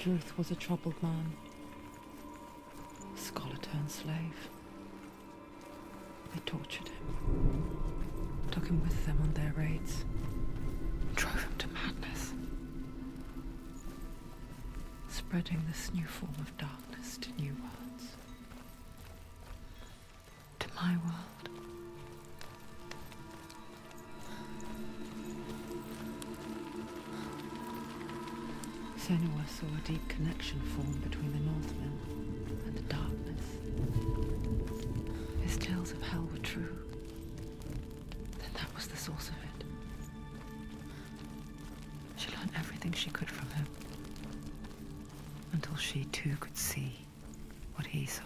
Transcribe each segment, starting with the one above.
Druth was a troubled man. A scholar turned slave. They tortured him, took him with them on their raids, drove him to madness, spreading this new form of darkness to new worlds. To my world. Senua saw a deep connection form between the Northmen and the darkness. His tales of hell were true. Then that was the source of it. She learned everything she could from him, until she too could see what he saw.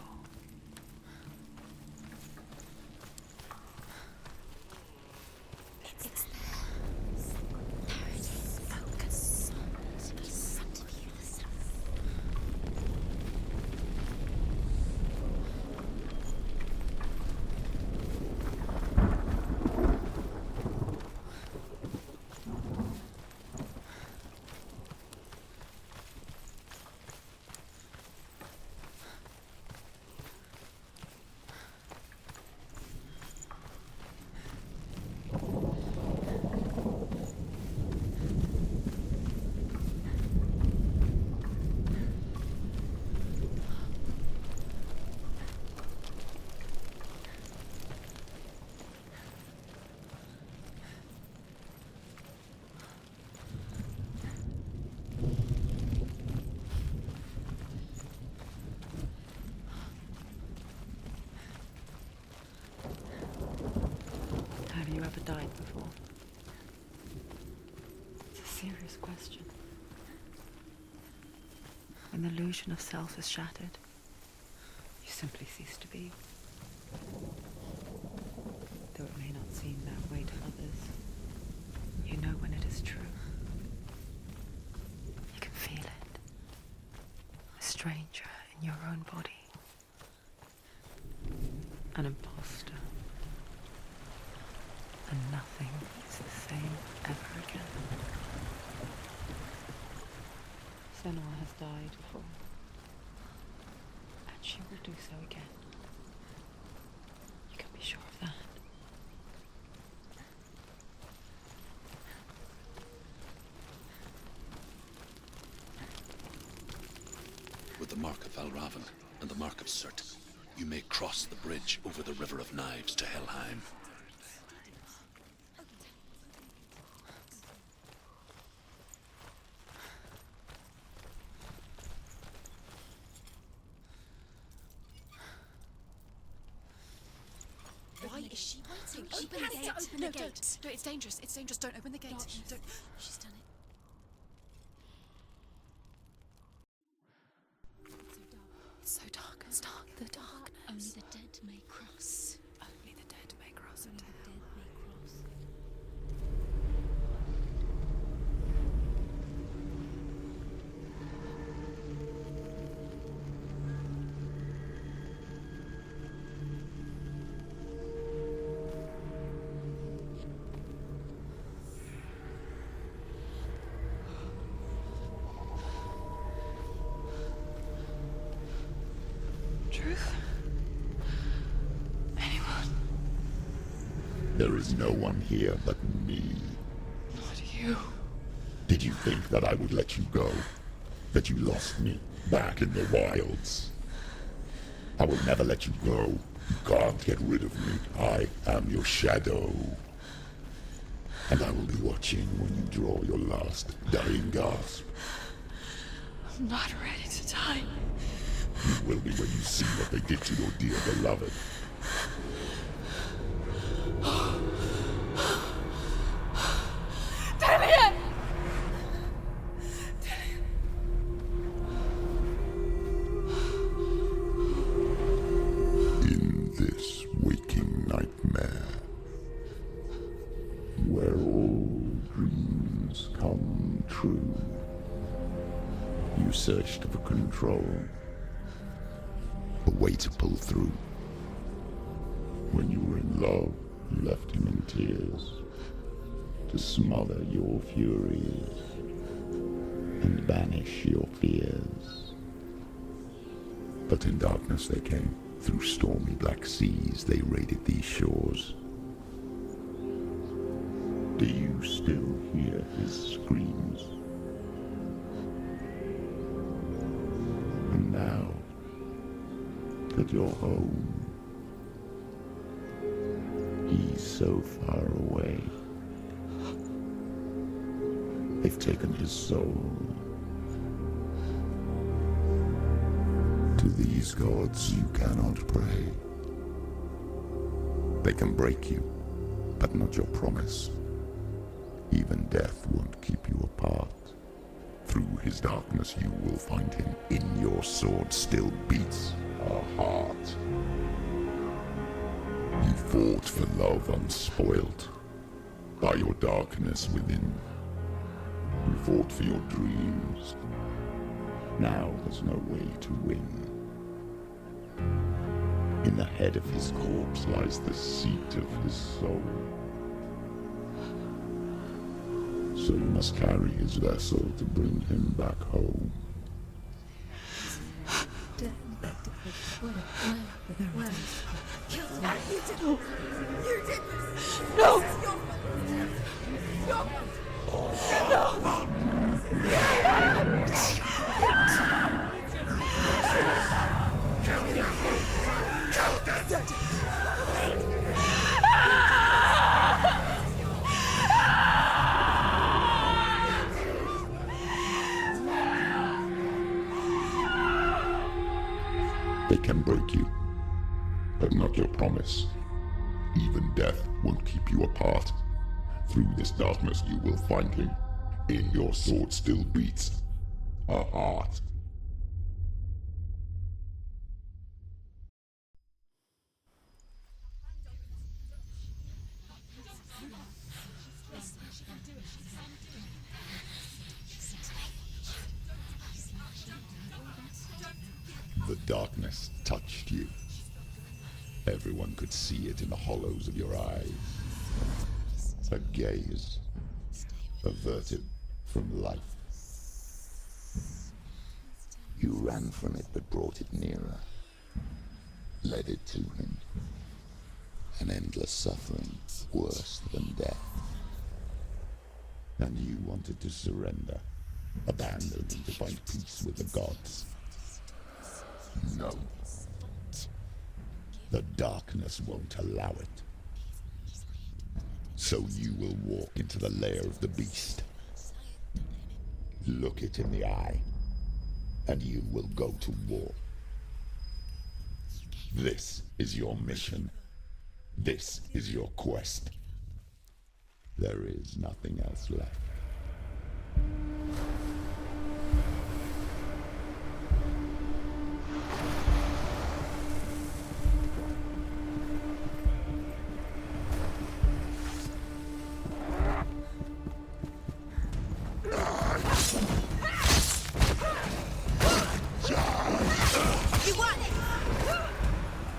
Have you ever died before? It's a serious question. When the illusion of self is shattered, you simply cease to be. Though it may not seem that way to others, you know when it is true. You can feel it. A stranger in your own body. An imposter. And nothing is the same ever again. Senua has died before, and she will do so again. You can be sure of that. With the mark of Valravan and the mark of Surt, you may cross the bridge over the River of Knives to Helheim. Why is she waiting? Open the gate. Open the gate. No, it's dangerous. It's dangerous. Don't open the gate. Don't. She's done it. It's so dark. It's dark. The darkness. Only the dead may cross. Only the dead may cross Only into the hell. dead may cross. Truth? Anyone? There is no one here but me. Not you. Did you think that I would let you go? That you lost me back in the wilds? I will never let you go. You can't get rid of me. I am your shadow. And I will be watching when you draw your last dying gasp. I'm not ready to die. You will be when you see what they did to your dear beloved. Delia! In this waking nightmare, where all dreams come true, you searched for control, a way to pull through. When you were in love, you left him in tears to smother your furies. and banish your fears. But in darkness they came, through stormy black seas they raided these shores. Do you still hear his screams? And now that you're home, he's so far away. They've taken his soul. To these gods you cannot pray. They can break you, but not your promise. Even death won't keep you apart. Through his darkness you will find him. In your sword still beats a heart. You fought for love unspoilt by your darkness within. You fought for your dreams. Now there's no way to win. In the head of his corpse lies the seat of his soul. So you must carry his vessel to bring him back home. They can break you, but not your promise. Even death won't keep you apart. Through this darkness you will find him. In your sword still beats a heart. The darkness touched you. Everyone could see it in the hollows of your eyes. A gaze averted from life. You ran from it but brought it nearer. Led it to him. An endless suffering, worse than death. And you wanted to surrender, abandon and to find peace with the gods. No. The darkness won't allow it. So you will walk into the lair of the beast. Look it in the eye, and you will go to war. This is your mission. This is your quest. There is nothing else left.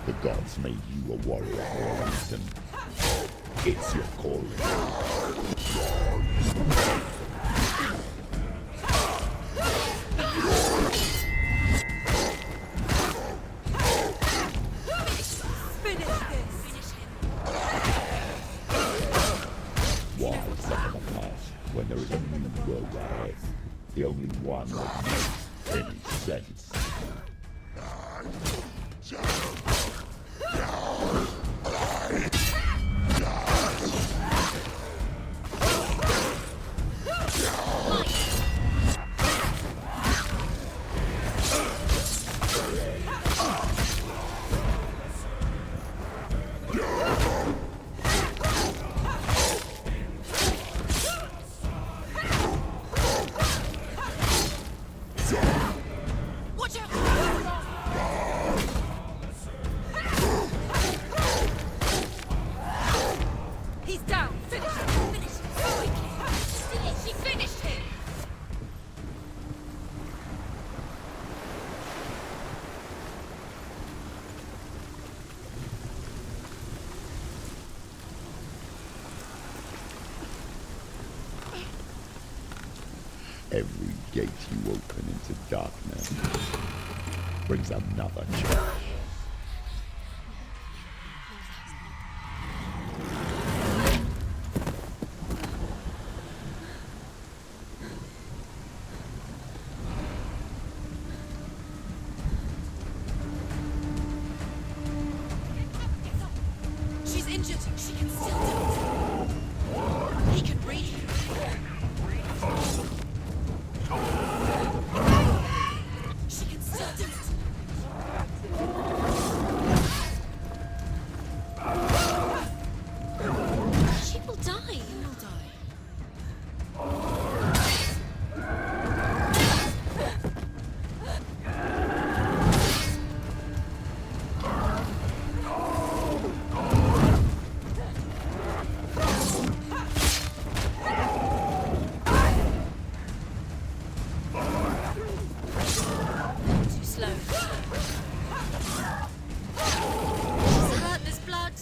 The gods made you a warrior for a reason. It's your calling. Why suffer the past when there is a new road ahead? The only one that makes any sense. Watch Every gate you open into darkness brings another change. She's injured. She can still do it. He can breathe. She can still do it. She will die. He will die. Too slow. She's hurt. There's blood.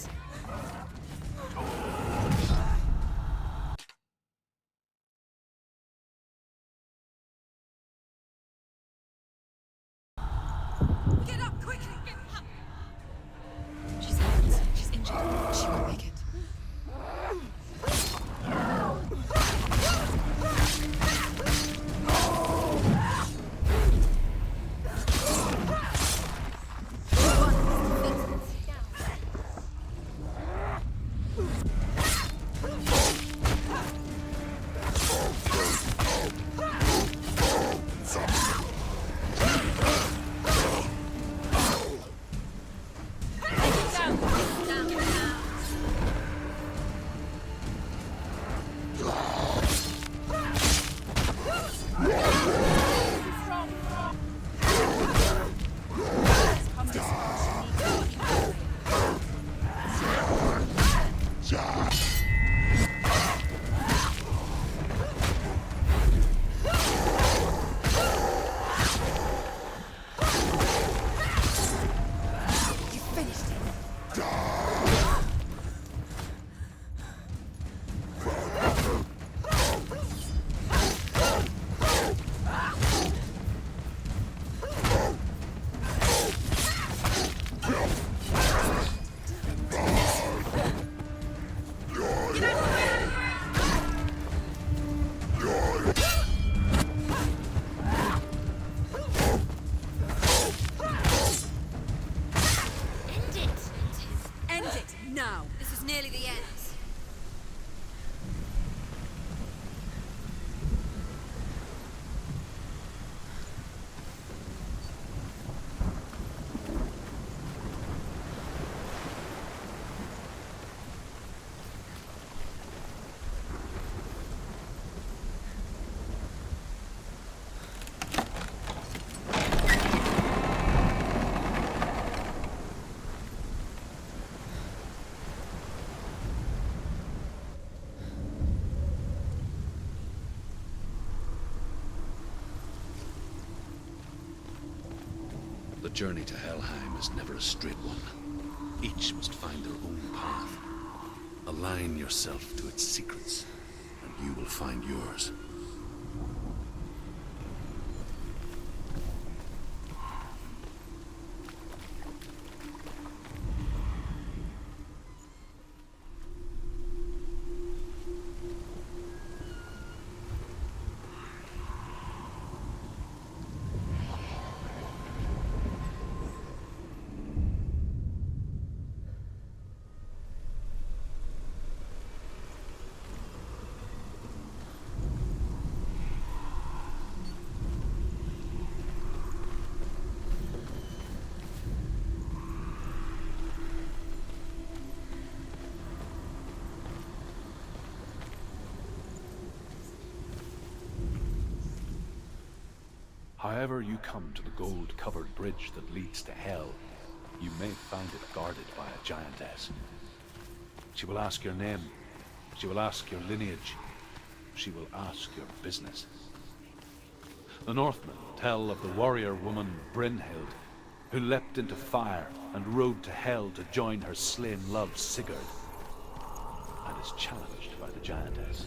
Get up quickly. Get up. She's hurt. She's injured. She won't make it. You finished it. End it. End it now. This is nearly the end. The journey to Helheim is never a straight one. Each must find their own path. Align yourself to its secrets, and you will find yours. However you come to the gold-covered bridge that leads to Hell, you may find it guarded by a giantess. She will ask your name. She will ask your lineage. She will ask your business. The Northmen tell of the warrior woman Brynhild, who leapt into fire and rode to Hell to join her slain love Sigurd, and is challenged by the giantess.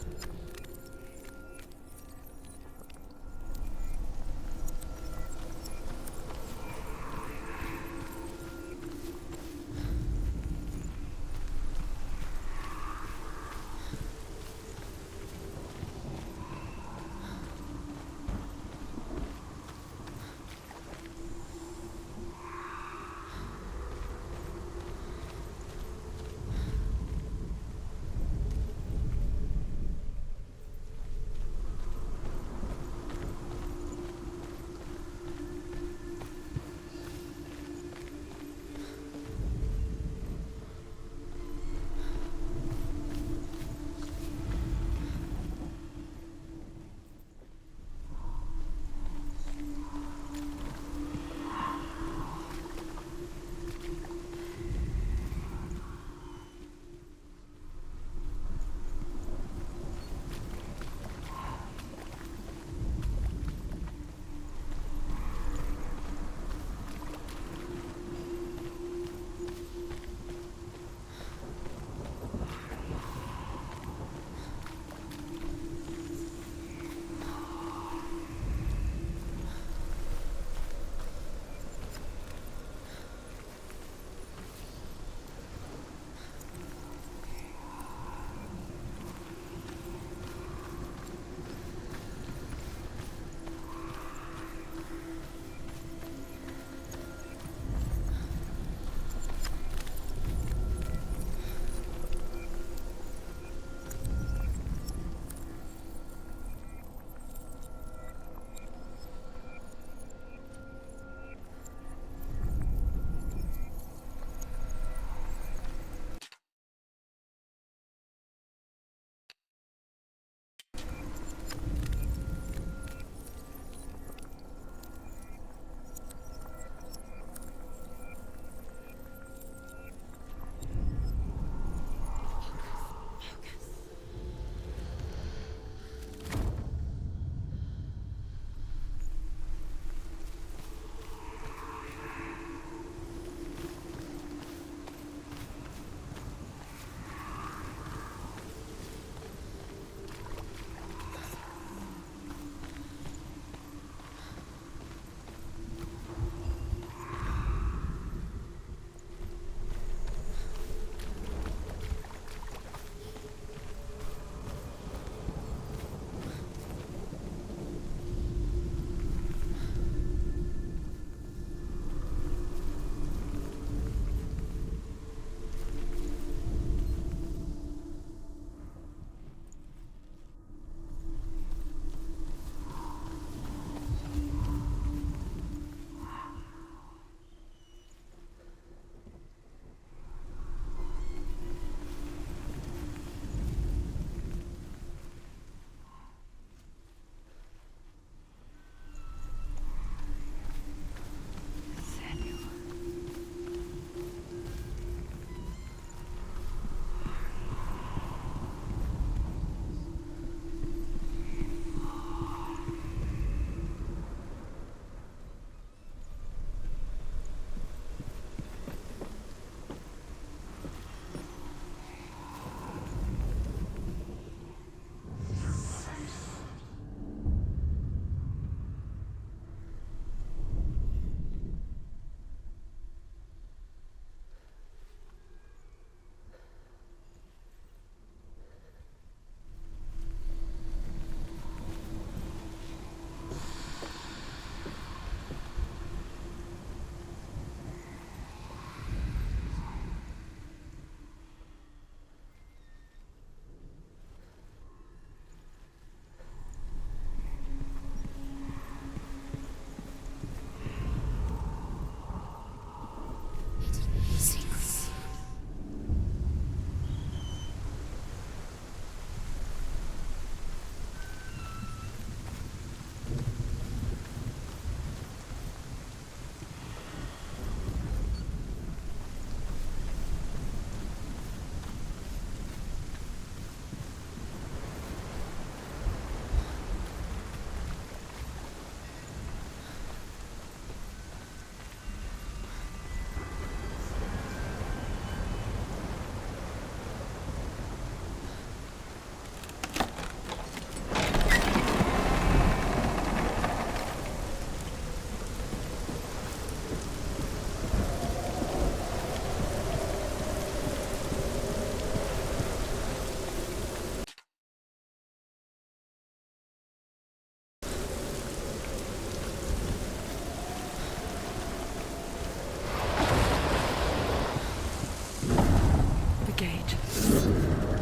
gate.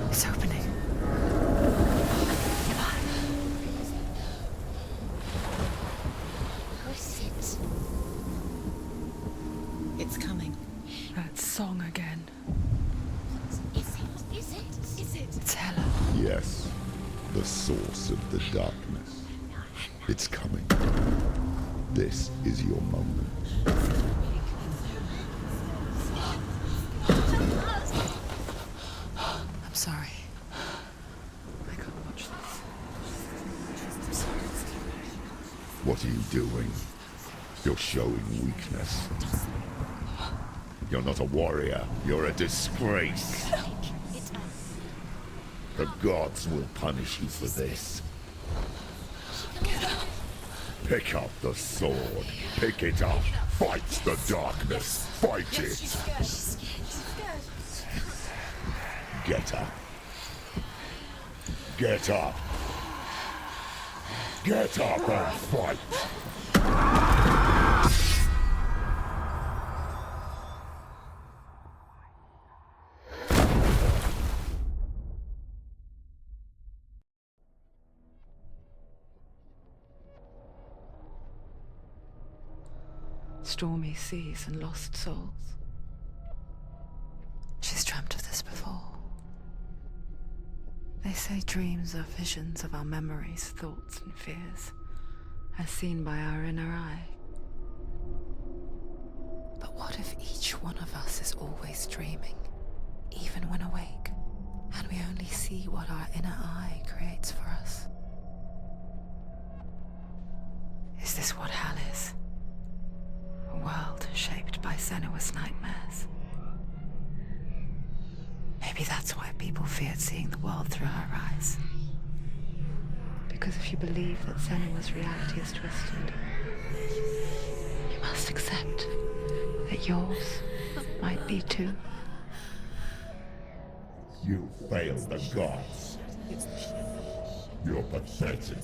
It's opening. Push it. It's coming. That song again. Is it? Is it? Is it? It's Helen. Yes, the source of the darkness. It's coming. This is your moment. I'm sorry. I can't watch this. What are you doing? You're showing weakness. You're not a warrior. You're a disgrace. The gods will punish you for this. Pick up the sword. Pick it up. Fight the darkness. Fight it. Get up. Get up. Get up and fight. Stormy seas and lost souls. She's dreamt of this before. They say dreams are visions of our memories, thoughts and fears, as seen by our inner eye. But what if each one of us is always dreaming, even when awake, and we only see what our inner eye creates for us? Is this what hell is? A world shaped by Senua's nightmares. Maybe that's why people feared seeing the world through her eyes. Because if you believe that Senua's reality is twisted, you must accept that yours might be too. You failed the gods. You're pathetic.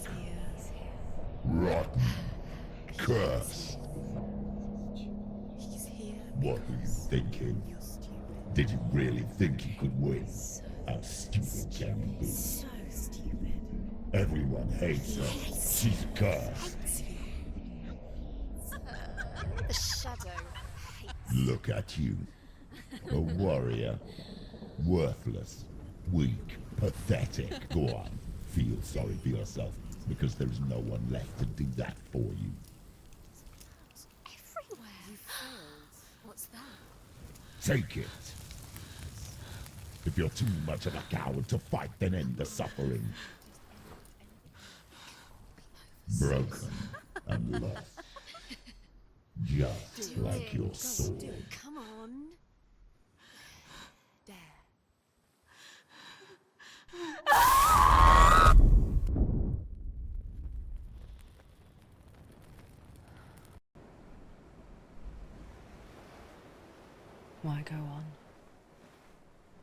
Rotten. Cursed. What were you thinking? Did you really think you could win? How stupid can you be? So stupid. Everyone hates her. She's cursed. The shadow hates. Look at you. A warrior. Worthless. Weak. Pathetic. Go on. Feel sorry for yourself, because there is no one left to do that for you. Everywhere. You failed. What's that? Take it. If you're too much of a coward to fight, then end the suffering. Broken and lost. Just like your sword. Come on. Dare. Why go on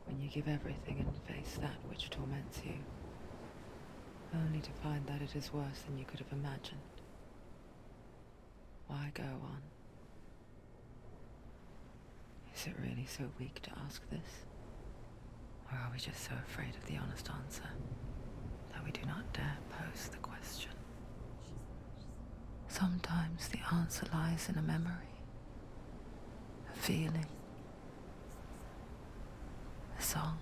when you give everything and face that which torments you, only to find that it is worse than you could have imagined? Why go on? Is it really so weak to ask this? Or are we just so afraid of the honest answer that we do not dare pose the question? Sometimes the answer lies in a memory, a feeling, a song.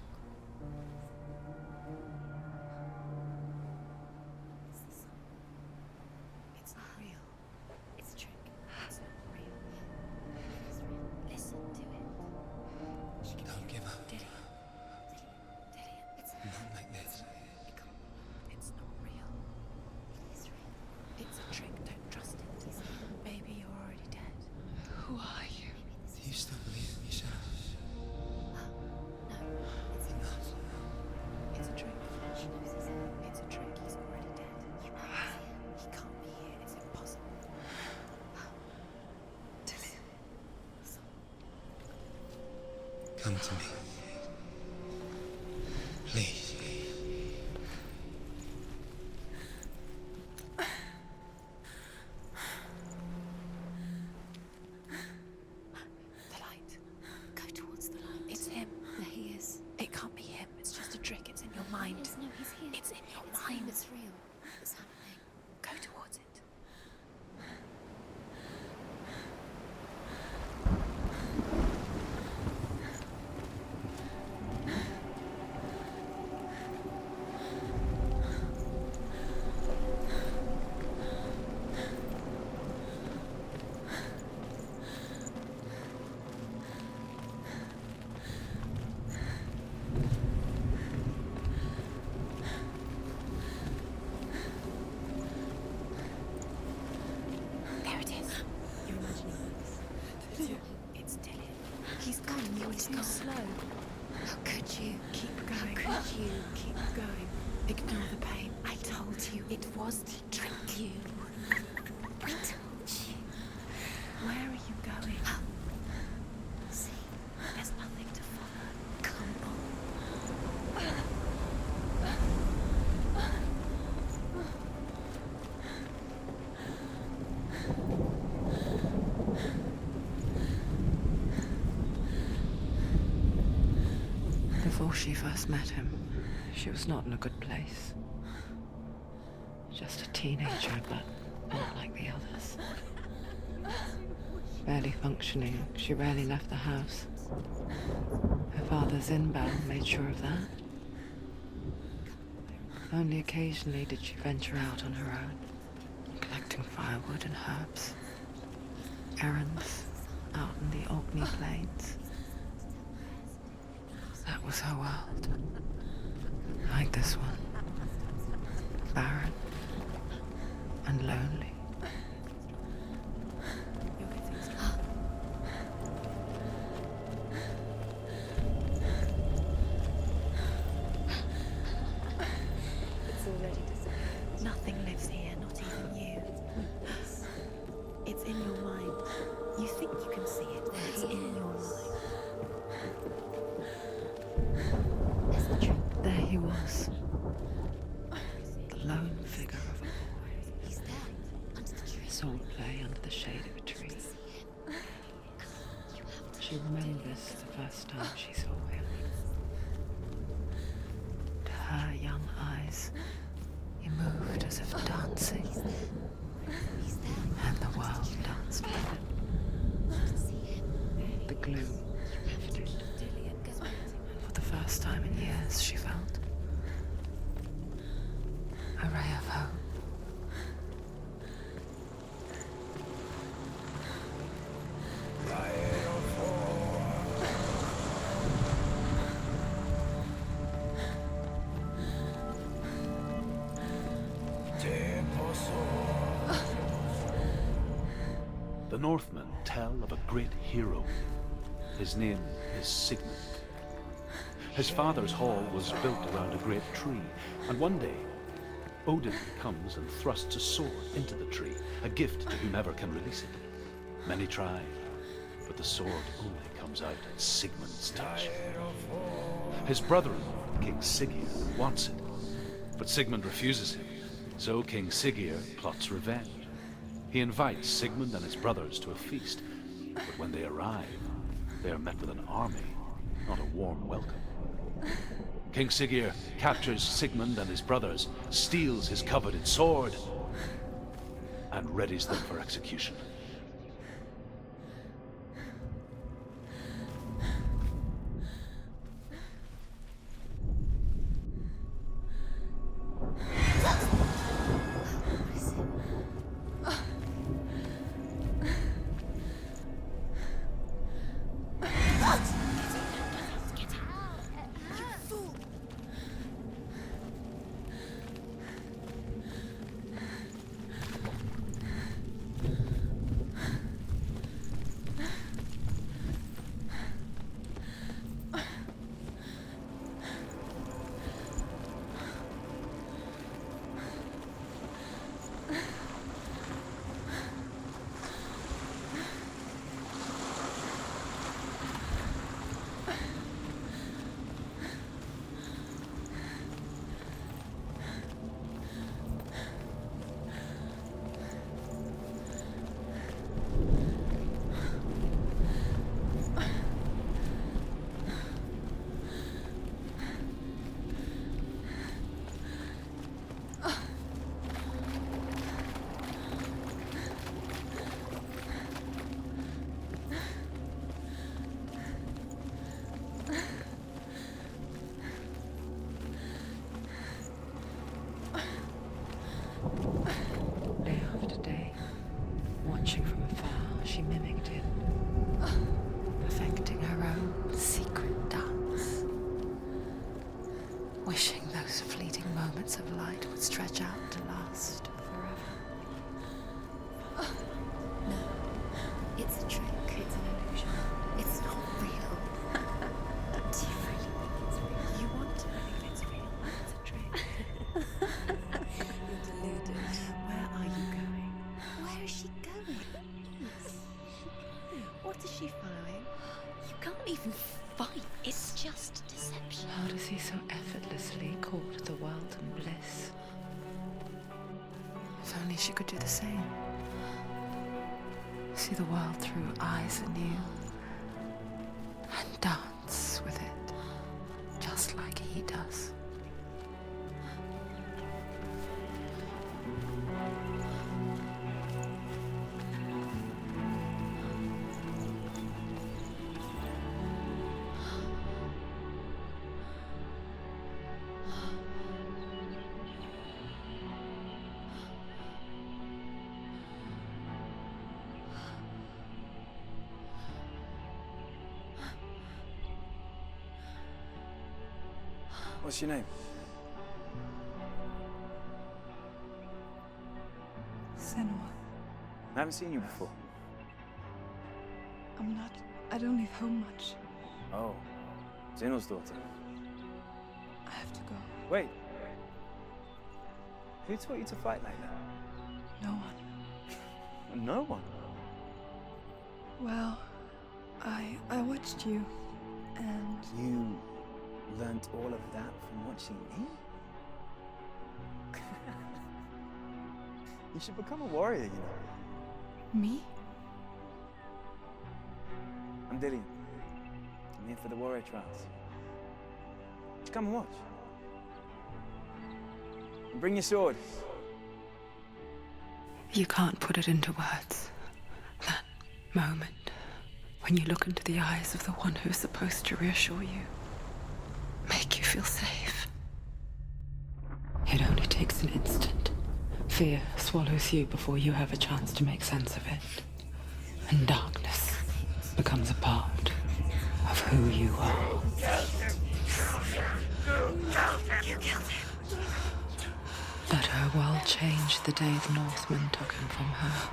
It's not real. It's a trick. It's not real. It's real. Listen to it. Don't give up. Did it? It's Not like this. It's not real. It's real. It's a trick. Don't trust it. Maybe you're already dead. Who are you? Do you still believe in yourself? No, it's enough. It's a trick. She knows it's him. It's a trick. He's already dead. He can't be here. It's impossible. Tilly. Come to me. Please. The light. Go towards the light. It's him. There he is. It He's gone. You were too slow. How could you? Keep going. How could you? Keep going. Ignore the pain. I told you it was to trick you. I told you. Where are you going? See, There's nothing to follow. come on. Before she first met him, she was not in a good place. Just a teenager, but not like the others. Barely functioning, she rarely left the house. Her father's inbound made sure of that. Only occasionally did she venture out on her own, collecting firewood and herbs. Errands out in the Orkney Plains. That was her world. Like this one. Barren and lonely. You'll get things done. It's already disappeared. Nothing lives here, not even you. It's in your mind. You think you can see it, but it's in your mind. That's the trick. There he was. The lone figure of a boy. He's there, under the tree. Swordplay under the shade of a tree. She remembers the first time she saw him. To her young eyes, he moved as if dancing, He's there. and the world danced with him. To see him. The gloom lifted. For the first time in years, she felt a ray of hope. The Northmen tell of a great hero. His name is Sigmund. His father's hall was built around a great tree, and one day, Odin comes and thrusts a sword into the tree, a gift to whomever can release it. Many try, but the sword only comes out at Sigmund's touch. His brother-in-law, King Siggeir, wants it, but Sigmund refuses him, so King Siggeir plots revenge. He invites Sigmund and his brothers to a feast, but when they arrive, they are met with an army, not a warm welcome. King Siggeir captures Sigmund and his brothers, steals his coveted sword, and readies them for execution. Day after day, watching from afar, she mimicked him, perfecting her own secret dance, wishing those fleeting moments of light would stretch out to last forever. No, it's a trick. It's an illusion. It's not real. even fight. It's just deception. How does he so effortlessly court the world and bliss? If only she could do the same. See the world through eyes anew and dance with it, just like he does. What's your name? Senua. I haven't seen you before. I don't leave home much. Oh, Zenua's daughter. I have to go. Wait. Who taught you to fight like that? No one. No one. Well, I watched you, and You learnt all of that from watching me? You should become a warrior, you know. me? I'm Dillian. I'm here for the warrior trials. Come and watch. And bring your sword. You can't put it into words. That moment when you look into the eyes of the one who is supposed to reassure you, make you feel safe. It only takes an instant. Fear swallows you before you have a chance to make sense of it. And darkness becomes a part of who you are. You killed him. But her world changed the day the Northmen took him from her.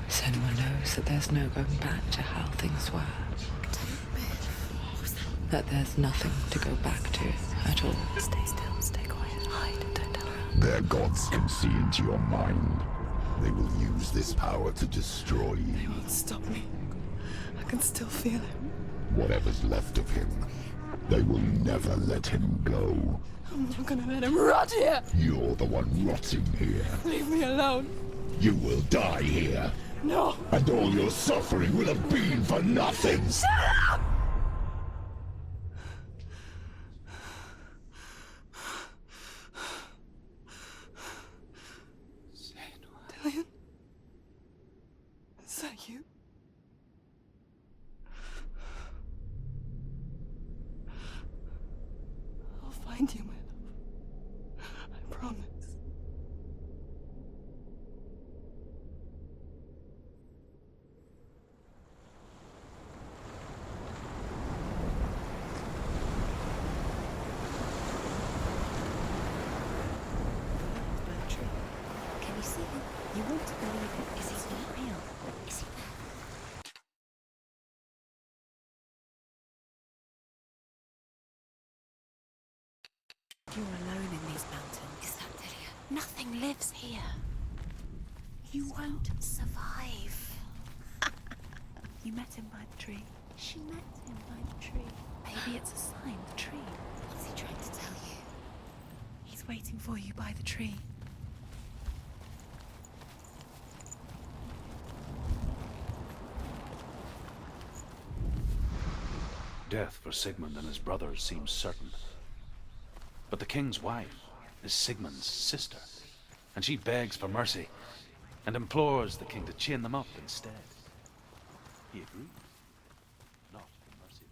Senua knows that there's no going back to how things were. That there's nothing to go back to at all. Stay still, stay quiet, hide, don't tell her. Their gods can see into your mind. They will use this power to destroy They you. won't stop me. I can still feel him. Whatever's left of him, they will never let him go. I'm not gonna let him rot here. You're the one rotting here. Leave me alone. You will die here. No. And all your suffering will have been for nothing. Shut up! Dillian? Is that you? I'll find you, my love. I promise. Can you see him? You want to believe it. Is he not real? Is he there? You're alone in these mountains. Is that Dillian? Nothing lives here. You won't survive. You met him by the tree. She met him by the tree. Maybe it's a sign, the tree. What's he trying to tell you? He's waiting for you by the tree. Death for Sigmund and his brothers seems certain. But the king's wife is Sigmund's sister, and she begs for mercy and implores the king to chain them up instead. He agrees. Not for mercy,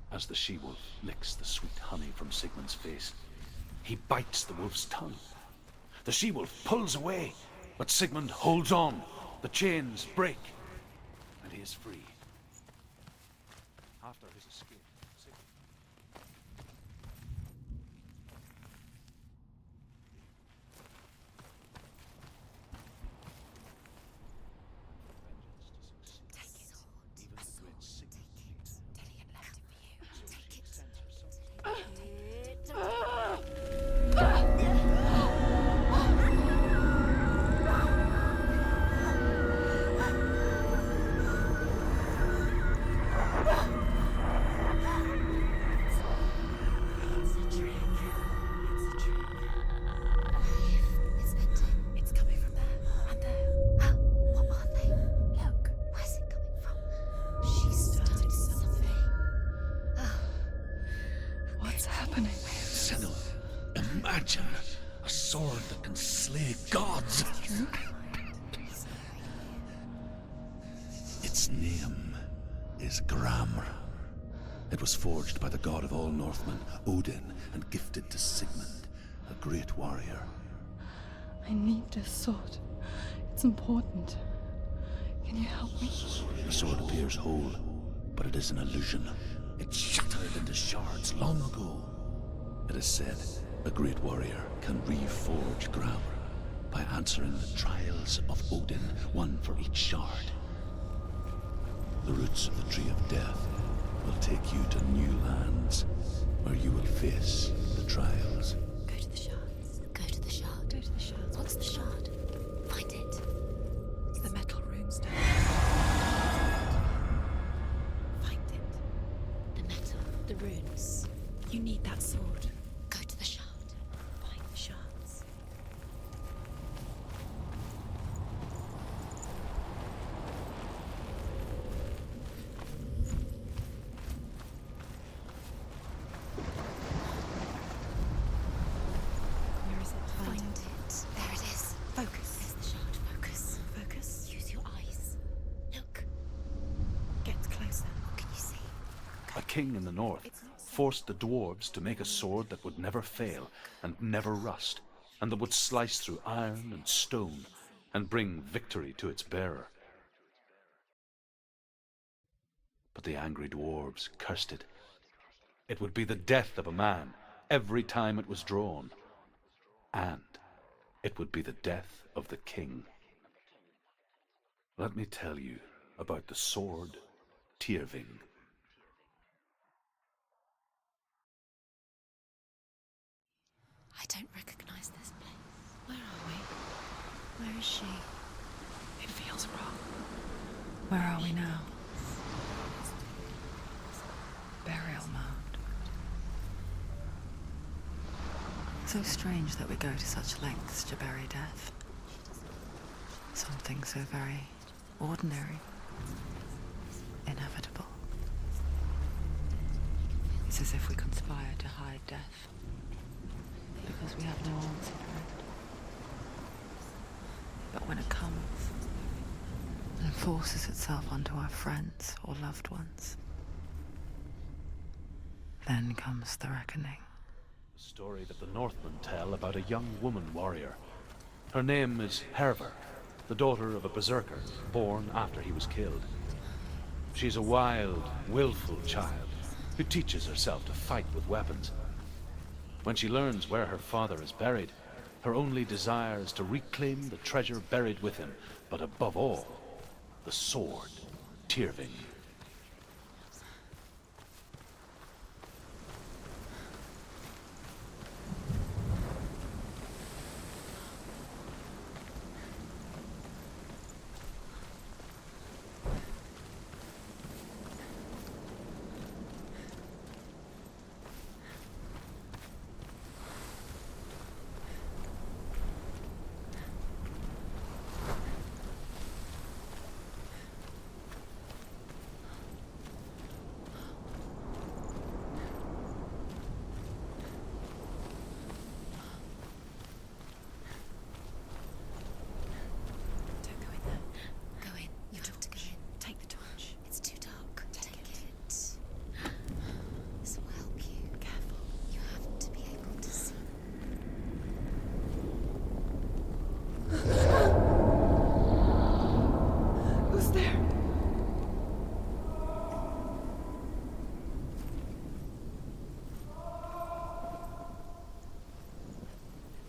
though. As the she-wolf licks the sweet honey from Sigmund's face, he bites the wolf's tongue. The she-wolf pulls away, but Sigmund holds on. The chains break, and he is free. After his escape, Sigmund... Take it. A sword. Take it. Dillian left it for you. Take it. Take it. Imagine a sword that can slay gods. Its name is Gramr. It was forged by the god of all Northmen, Odin, and gifted to Sigmund, a great warrior. I need this sword. It's important. Can you help me? The sword appears whole, but it is an illusion. It shattered into shards long ago. It is said a great warrior can reforge Gramr by answering the trials of Odin, one for each shard. The roots of the Tree of Death will take you to new lands, where you will face the trials. Go to the shards. Go to the shard. Go to the shards. What's the shard? Find it. It's the metal runestone. Find it. The metal. The runes. You need that sword. Go to the shard. Find the shards. Where is it? Find it. There it is. Focus. There's the shard. Focus. Focus. Use your eyes. Look. Get closer. What can you see? A king in the north forced the dwarves to make a sword that would never fail and never rust, and that would slice through iron and stone and bring victory to its bearer. But the angry dwarves cursed it. It would be the death of a man every time it was drawn, and it would be the death of the king. Let me tell you about the sword Tyrving. I don't recognize this place. Where are we? Where is she? It feels wrong. Where are we now? Burial mound. So strange that we go to such lengths to bury death. Something so very ordinary, inevitable. It's as if we conspire to hide death, because we have no answer for it. But when it comes and forces itself onto our friends or loved ones, then comes the reckoning. A story that the Northmen tell about a young woman warrior. Her name is Hervor, the daughter of a berserker born after he was killed. She's a wild, willful child who teaches herself to fight with weapons. When she learns where her father is buried, her only desire is to reclaim the treasure buried with him, but above all, the sword, Tyrving.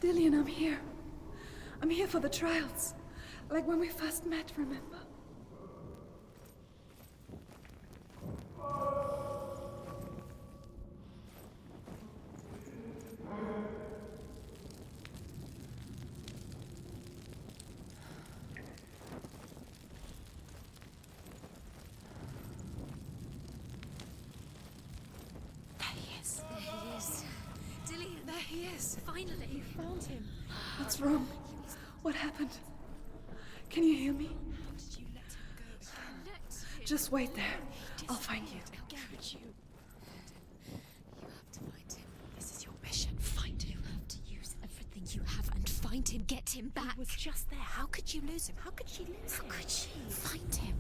Dillian, I'm here. I'm here for the trials. Like when we first met, remember? Finally, you found him. What's wrong? What happened? Can you hear me? How did you let him go? Just wait there. I'll find you. You have to find him. This is your mission. Find him. You have to use Find him, get him back. He was just there. How could you lose him? How could she lose him? How could she? Find him.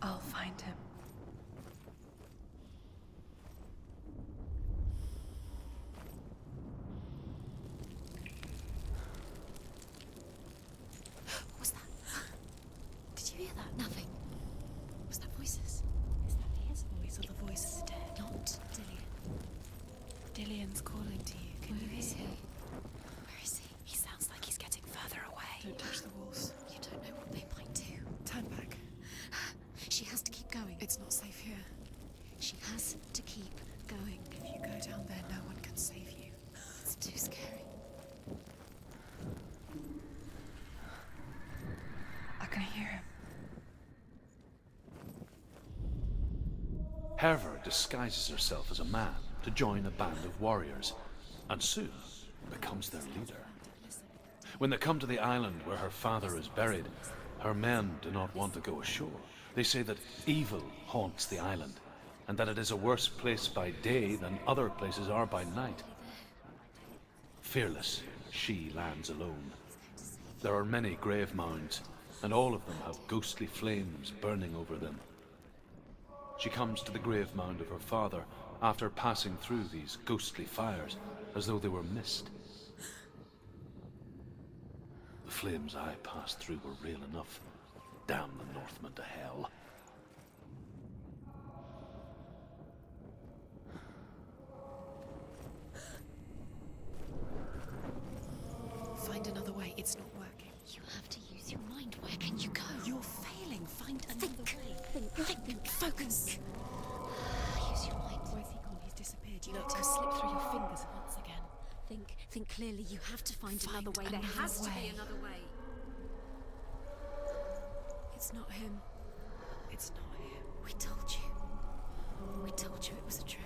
I'll find him. What was that? Did you hear that? Nothing. Was that voices? Is that his voice or the voice of the dead? Not Dillian. Dillian's calling to you. Can you Where is hear he? him? Where is he? He sounds like he's getting further away. Don't touch the walls. You don't know what they might do. Turn back. She has to keep going. It's not safe here. She has to keep going. If you go down there, no one can save you. It's too scary. I can hear him. Herver disguises herself as a man to join a band of warriors, and soon becomes their leader. When they come to the island where her father is buried, her men do not want to go ashore. They say that evil haunts the island, and that it is a worse place by day than other places are by night. Fearless, she lands alone. There are many grave mounds, and all of them have ghostly flames burning over them. She comes to the grave mound of her father after passing through these ghostly fires, as though they were mist. The flames I passed through were real enough. Damn the Northmen to hell. Find another way. It's not working. You have to use your mind. Where can you go? You're failing. Find another way. Think. Focus. Use your mind. Where's he gone? He's disappeared. You let him slip through your fingers once again. Think clearly. You have to find another way. There another has to way. be another way. It's not him. It's not him. We told you. We told you it was a trick.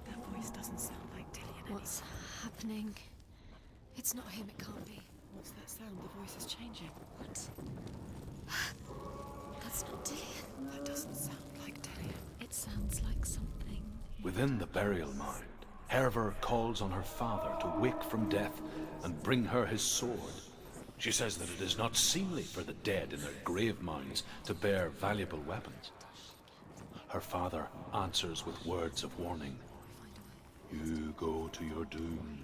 That voice doesn't sound like Dillian What's happening? It's not him. It can't be. What's that sound? The voice is changing. What? That's not Dillian. That doesn't sound like Dillian. It sounds like something. Within the burial mound, Herver calls on her father to wake from death and bring her his sword. She says that it is not seemly for the dead in their grave mounds to bear valuable weapons. Her father answers with words of warning. You go to your doom.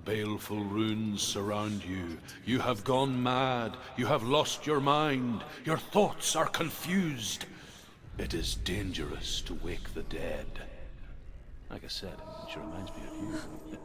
Baleful runes surround you. You have gone mad. You have lost your mind. Your thoughts are confused. It is dangerous to wake the dead. Like I said, she reminds me of you.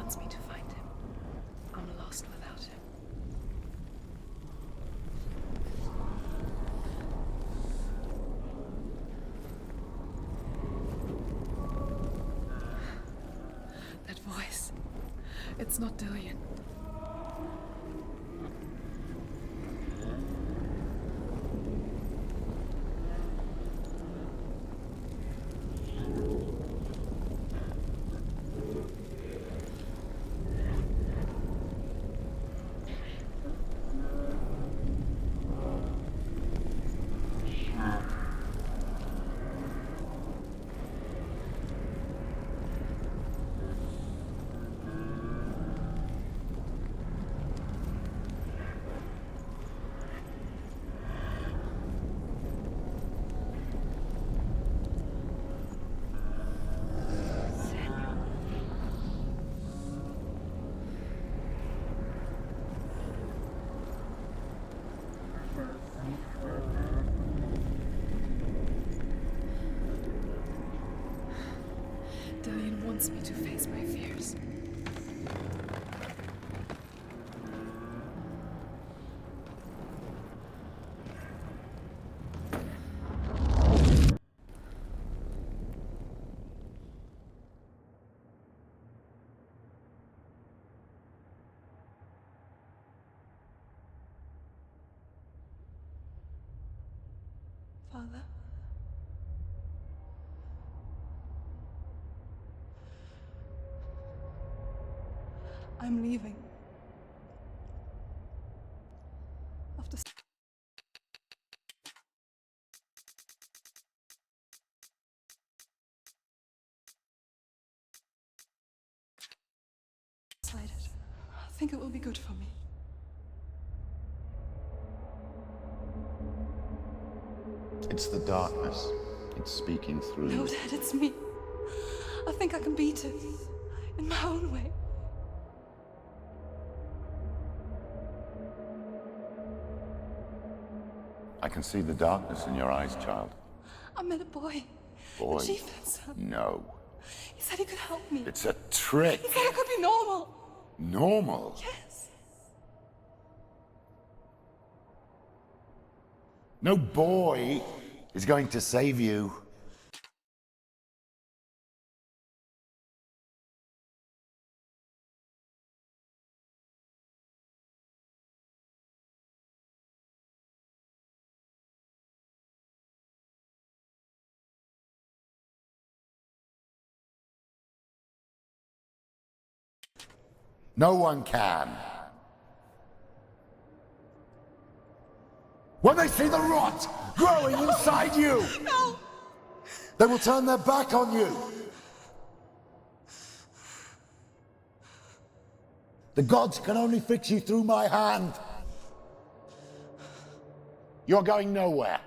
wants me to find him. I'm lost without him. That voice. It's not Dillion. Dillion wants me to face my fears. Father? I'm leaving. After decided. I think it will be good for me. It's the darkness. It's speaking through No, you. Dad, it's me. I think I can beat it. In my own way. I can see the darkness in your eyes, child. I met a boy. Boy. The chieftain's son. No. He said he could help me. It's a trick. He said I could be normal. Normal. Yes. No boy is going to save you. No one can. When they see the rot growing inside you, No! they will turn their back on you. The gods can only fix you through my hand. You're going nowhere.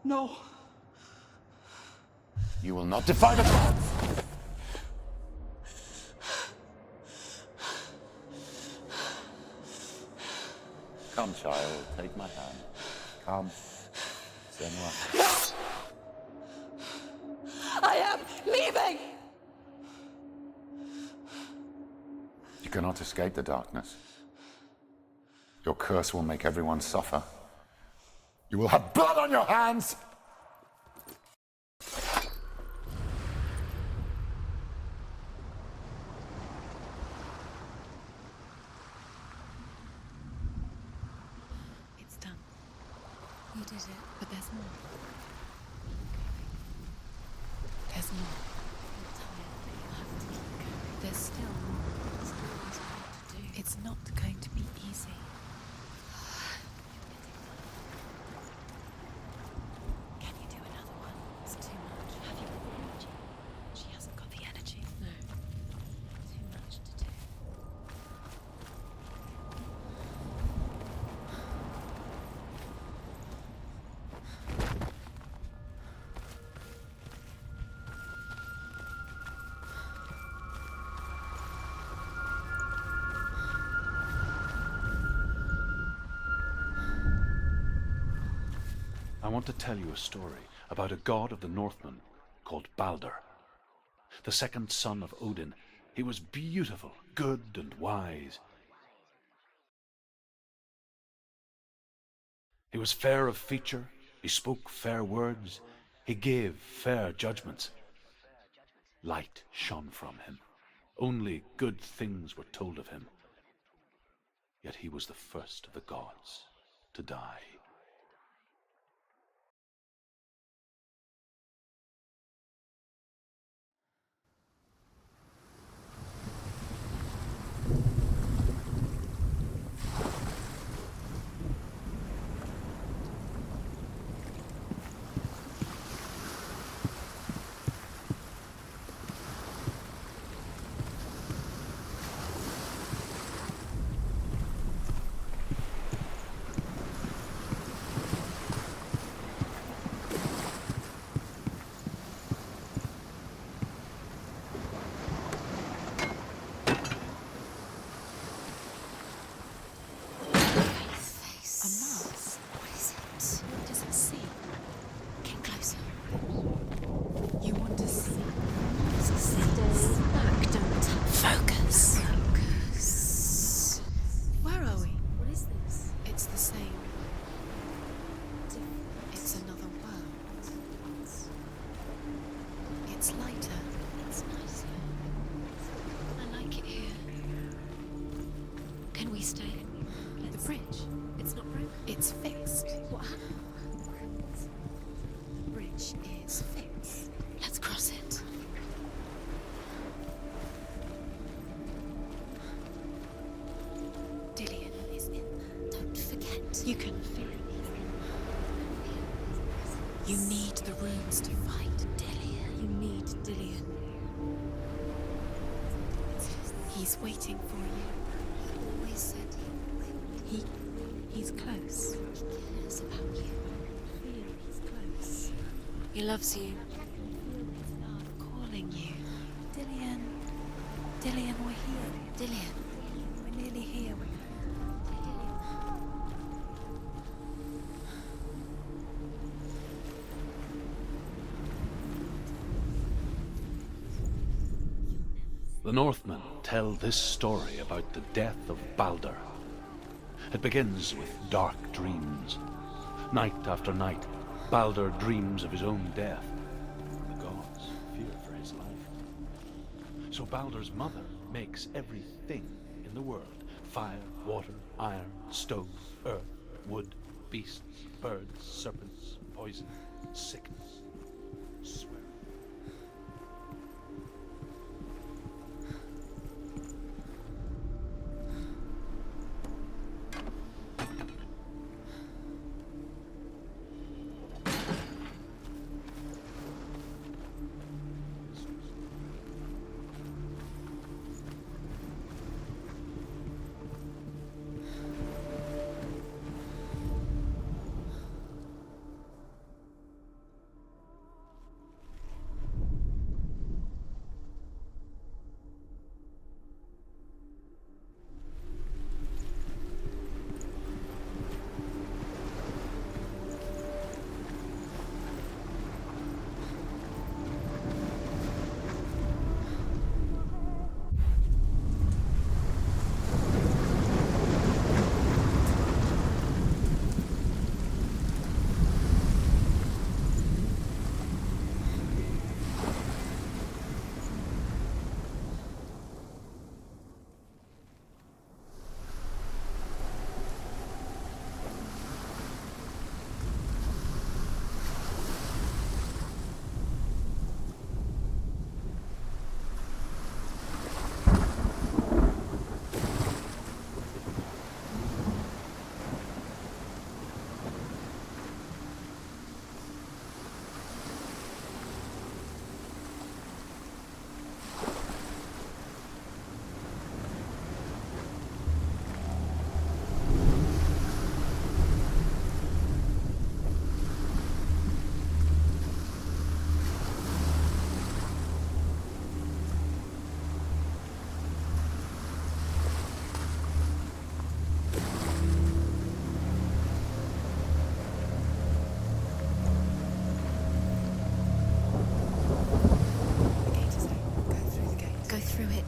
No. You will not defy the gods. Come, child, take my hand. Come. Senua. I am leaving! You cannot escape the darkness. Your curse will make everyone suffer. You will have blood on your hands! It's done. You did it. But there's more. There's more. I'm tired, but you have to keep going. There's still more. There's always more to do. It's not going to be easy. Can you do another one? It's too much. Have you got the energy? She hasn't got the energy. No. Too much to do. I want to tell you a story about a god of the Northmen called Balder. the second son of Odin. He was beautiful, good and wise. He was fair of feature, he spoke fair words, he gave fair judgments. Light shone from him. Only good things were told of him. Yet he was the first of the gods to die. You can feel it. You need the runes to fight Dillion. You need Dillion. He's waiting for you. He always said he's close. He cares about you. Feel he's close. He loves you. Calling you. Dillion. Dillion, we're here. Dillion. We're nearly here. The Northmen tell this story about the death of Balder. It begins with dark dreams. Night after night, Balder dreams of his own death. And the gods fear for his life. So Balder's mother makes everything in the world: fire, water, iron, stone, earth, wood, beasts, birds, serpents, poison, sickness, swear.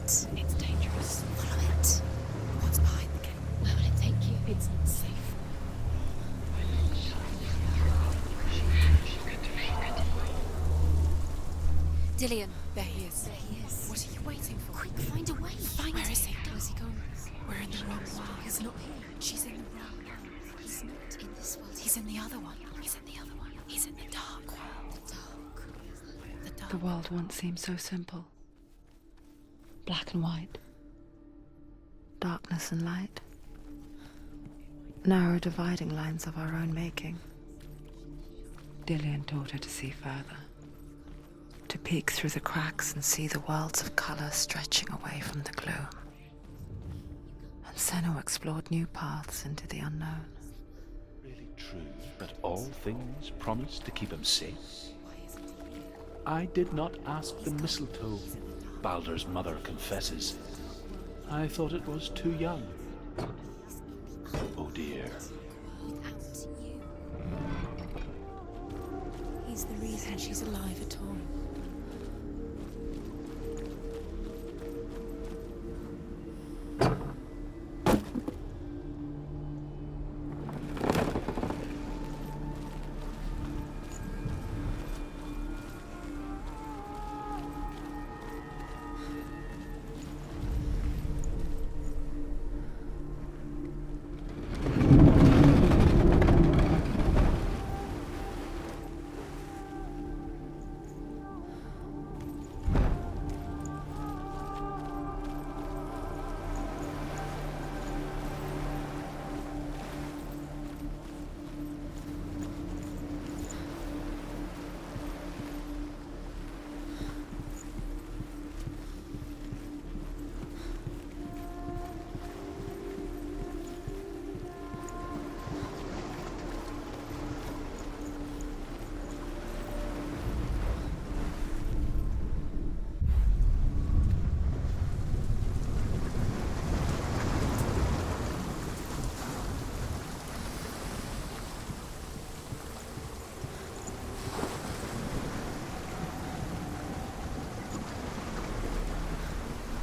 it. It's dangerous. Follow it. What's behind the gate? Where will it take you? It's not safe. Dillian. There he is. There he is. What are you waiting for? Quick, find a way. Where is he? Where's he gone? We're in the wrong world. He's not here. She's in the wrong world. He's not in this world. He's in the other one. He's in the other one. He's in the dark world. The dark. The dark. The world once seemed so simple. Black and white. Darkness and light. Narrow dividing lines of our own making. Dillian taught her to see further. To peek through the cracks and see the worlds of colour stretching away from the gloom. And Senua explored new paths into the unknown. Really true that all things promise to keep him safe? I did not ask the mistletoe, Baldur's mother confesses. I thought it was too young. Oh dear. Without you. He's the reason she's alive at all.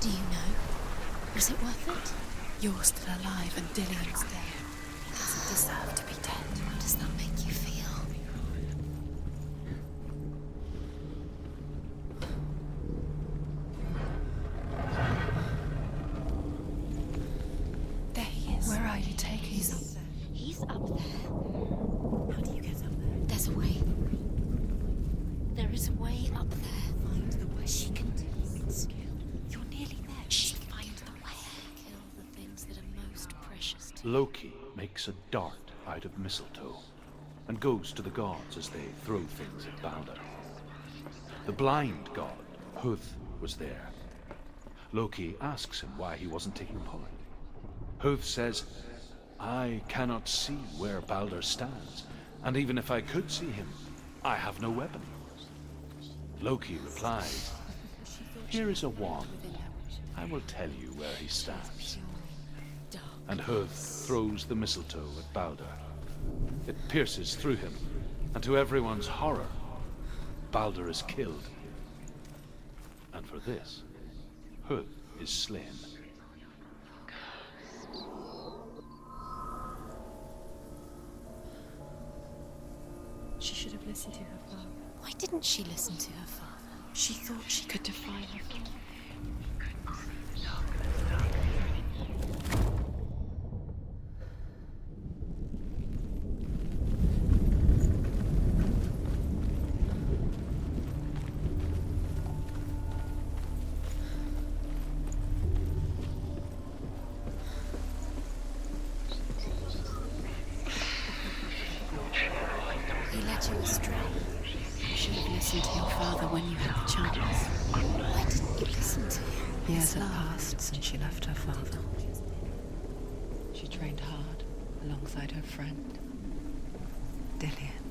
Do you know? Was it worth it? You're still alive and Dillian's dead. He doesn't deserve to be dead. How does that make you feel? There he is. Where are you taking He's me? up there. He's up there. How do you get up there? There's a way. There is a way up there. Find the way. She can do it. You're nearly there. She can find the way. Kill the things that are most precious to Loki makes a dart out of mistletoe and goes to the gods as they throw things at Baldur. The blind god, Huth, was there. Loki asks him why he wasn't taking part. Huth says, I cannot see where Baldur stands, and even if I could see him, I have no weapon. Loki replies, here is a wand. I will tell you where he stands. And Huth throws the mistletoe at Baldur. It pierces through him, and to everyone's horror, Baldur is killed. And for this, Huth is slain. She should have listened to her father. Why didn't she listen to her father? She thought she could defy him. He led you astray. You should have listened to your father when you had the chance. Why didn't you listen to him? Years had passed since she left her father. She trained hard alongside her friend, Dillian.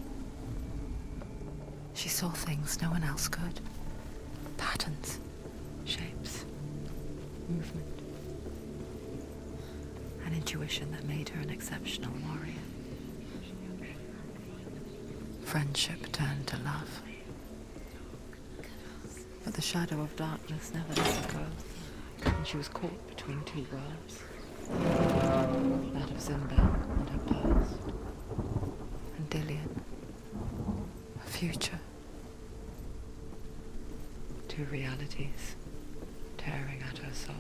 She saw things no one else could. Patterns, shapes, movement. An intuition that made her an exceptional warrior. Friendship turned to love. But the shadow of darkness never lets her go. and she was caught between two worlds. That of Zinbel and her past, and Dillian, her future. Two realities tearing at her soul.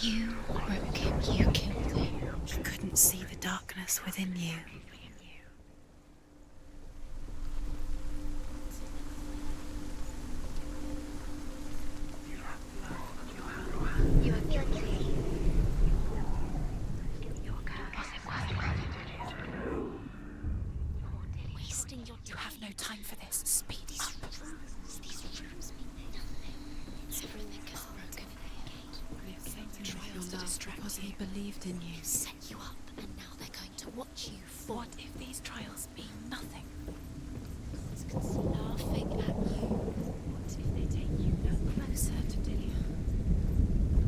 You broke him, you killed him. He couldn't see the darkness within you. You are guilty. Wasting your time. You have no time for this. Speed up. These rooms mean nothing. Everything is broken. Trials to distract because he believed in you. Set you up, and now they're going to watch you fall. What if these trials mean nothing? It's laughing at you. What if they take you no closer to Dillian?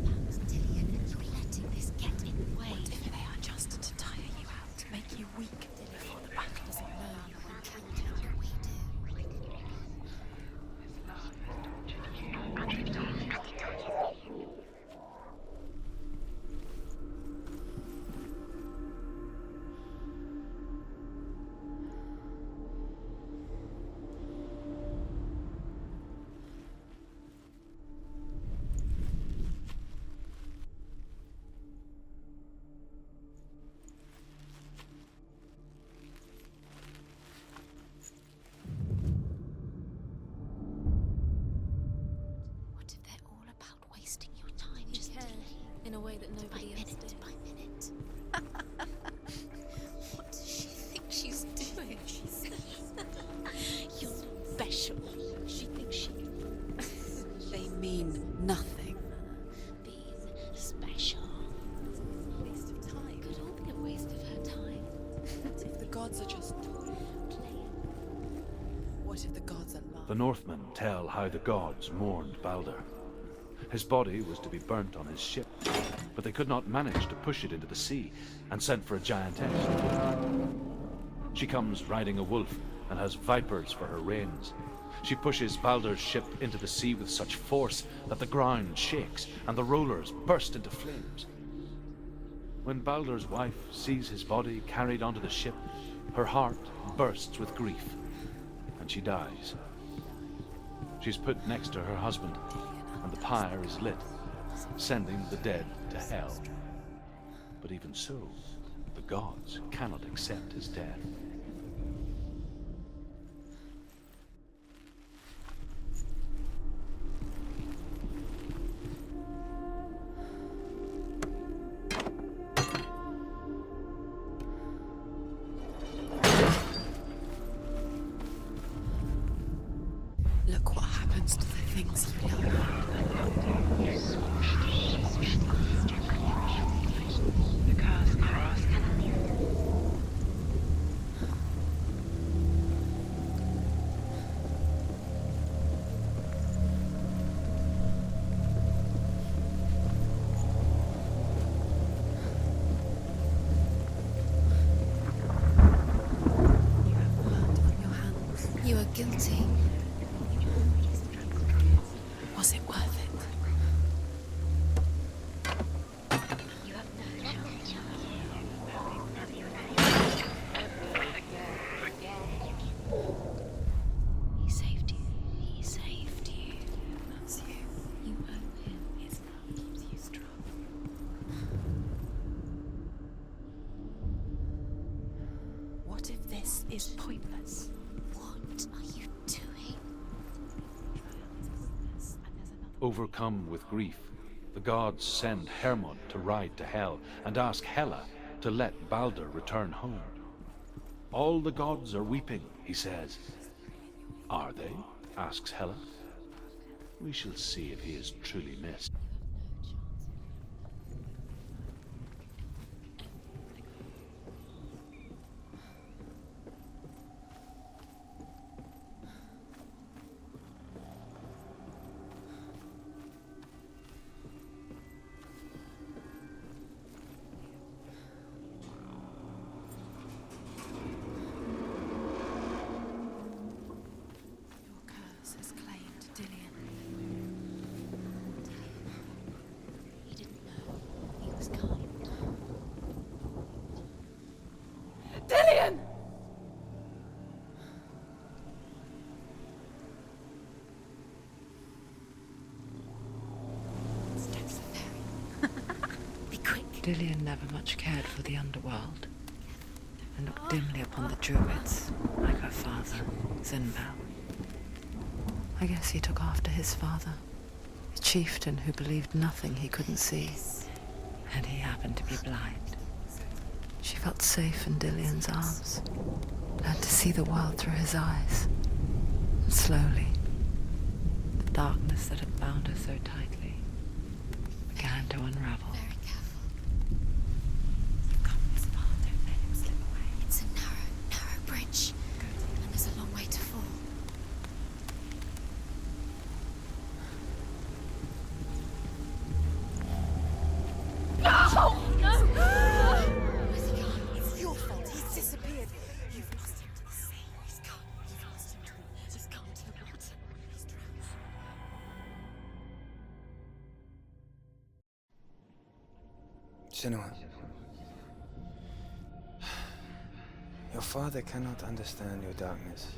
That's Dillian, and you're letting this get in the way. What if they are just to tire you out, to make you weak before the battle is known? What if they're all about wasting your time? Just in a way that nobody else did. By minute. What does she think she's doing? She says you're special. She thinks she They mean nothing. being special. Waste of time. Could all be a waste of her time. What if the gods are just Playing. What if the gods are lying? The Northmen tell how the gods mourned Balder. His body was to be burnt on his ship, but they could not manage to push it into the sea, and sent for a giantess. She comes riding a wolf and has vipers for her reins. She pushes Balder's ship into the sea with such force that the ground shakes and the rollers burst into flames. When Balder's wife sees his body carried onto the ship, her heart bursts with grief, and she dies. She's put next to her husband, and the pyre is lit, sending the dead to hell. But even so, the gods cannot accept his death. Look what happens to the things you love. The curse crossed. You have blood on your hands. You are guilty. Was it worth it? You have no chance. He saved you. He saved you. That's you. You owe him. His love keeps you strong. What if this is pointless? What are you doing? Overcome with grief, the gods send Hermod to ride to Hell and ask Hela to let Balder return home. All the gods are weeping, he says. Are they? Asks Hela. We shall see if he is truly missed. Lillian never much cared for the underworld, and looked dimly upon the druids, like her father, Zinbao. I guess he took after his father, a chieftain who believed nothing he couldn't see, and he happened to be blind. She felt safe in Dillian's arms, learned to see the world through his eyes, and slowly, the darkness that had bound her so tightly began to unravel. Very careful. You've come this far, don't let him slip away. It's a narrow bridge. And there's a long way to fall. Where's he gone? It's your fault. He's disappeared. You've lost him to the sea. He's gone. You've lost him to the... He's gone to the water. He's drowned. Senua. Your father cannot understand your darkness.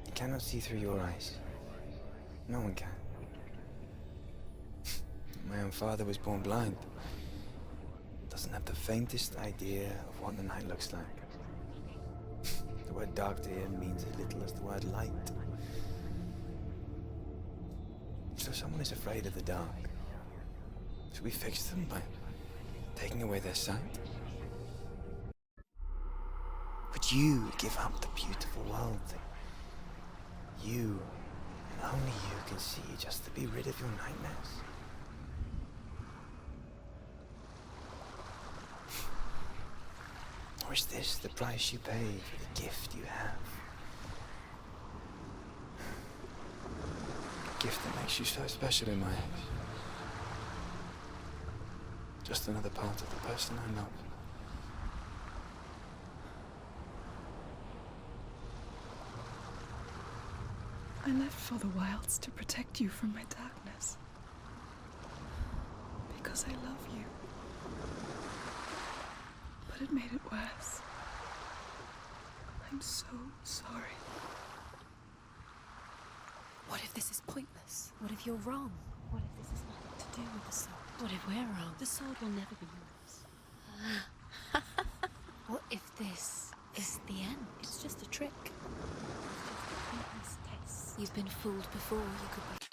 He cannot see through your eyes. No one can. My own father was born blind. Doesn't have the faintest idea of what the night looks like. The word dark to him means as little as the word light. So someone is afraid of the dark. Should we fix them by taking away their sight? Would you give up the beautiful world that you, and only you, can see just to be rid of your nightmares? Or is this the price you pay for the gift you have? A gift that makes you so special in my eyes. Just another part of the person I love. I left for the wilds to protect you from my darkness. Because I love you. But it made it worse. I'm so sorry. What if this is pointless? What if you're wrong? What if this has nothing to do with the sword? What if we're wrong? The sword will never be yours. What if this is the end? It's just a trick. It's just a pointless test. You've been fooled before. You could be